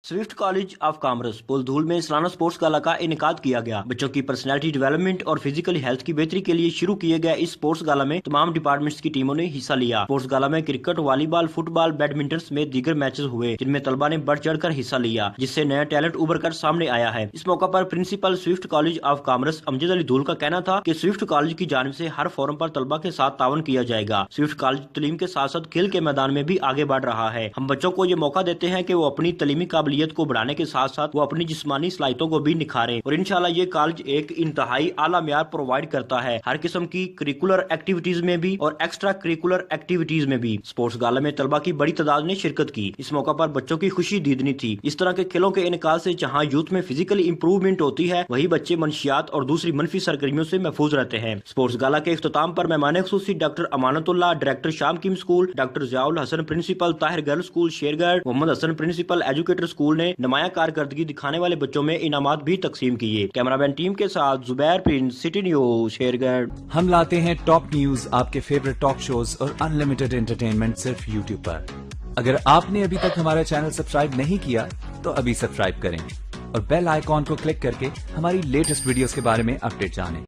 Swift college of commerce पुलधूल में सालाना sports गाला का इनेकाद किया गया। बच्चों की पर्सनैलिटी डेवलपमेंट और फिजिकल हेल्थ की बेहतरी के लिए शुरू किए गए इस स्पोर्ट्स गाला में तमाम डिपार्टमेंट्स की टीमों ने हिस्सा लिया। स्पोर्ट्स गाला में क्रिकेट, वॉलीबॉल, फुटबॉल, बैडमिंटन में दीगर मैचेस हुए जिनमें तलबा ने बढ़ चढ़ कर हिस्सा लिया, जिससे नया टैलेंट उभर कर सामने आया है। इस मौका पर principal Swift college of commerce Amjad Ali धूल का कहना था कि स्विफ्ट कॉलेज की जानिब से हर फोरम पर तलबा के साथ तावन किया जाएगा। स्विफ्ट कॉलेज तलीम के साथ साथ खेल के मैदान में भी आगे बढ़ रहा है। हम बच्चों को ये मौका देते हैं कि वो अपनी तलीमी काबिलियत को बढ़ाने के साथ साथ वो अपनी जिस्मानी सलाहियतों को भी निखारें और इंशाल्लाह ये कॉलेज एक इंतहाई आला म्यार प्रोवाइड करता है हर किस्म की करिकुलर एक्टिविटीज में भी और एक्स्ट्रा करिकुलर एक्टिविटीज में भी। स्पोर्ट्स गाला में तलबा की बड़ी तादाद ने शिरकत की। इस मौका पर बच्चों की खुशी दीदनी थी। इस तरह के खेलों के इनकाद से जहाँ यूथ में फिजिकली इंप्रूवमेंट होती है, वही बच्चे मनशियात और दूसरी मनफी सरगर्मियों से महफूज रहते हैं। स्पोर्ट्स गाला के इख्तिताम पर मेहमान खुसूसी डॉक्टर अमानतुल्लाह, डायरेक्टर शाम किम school, doctor Ziaul Hasan principal Tahir girls school Shergarh, Mohammad Hasan principal educator school ने नुमाया कारकर्दगी दिखाने वाले बच्चों में इनामात भी तकसीम किए। कैमरामैन टीम के साथ Zubair Prince, city news, Shergarh. हम लाते हैं टॉप न्यूज, आपके फेवरेट टॉक शोज और अनलिमिटेड एंटरटेनमेंट सिर्फ यूट्यूब पर। अगर आपने अभी तक हमारा चैनल सब्सक्राइब नहीं किया तो अभी सब्सक्राइब करें और बेल आइकॉन को क्लिक करके हमारी लेटेस्ट वीडियोस के बारे में अपडेट जानें।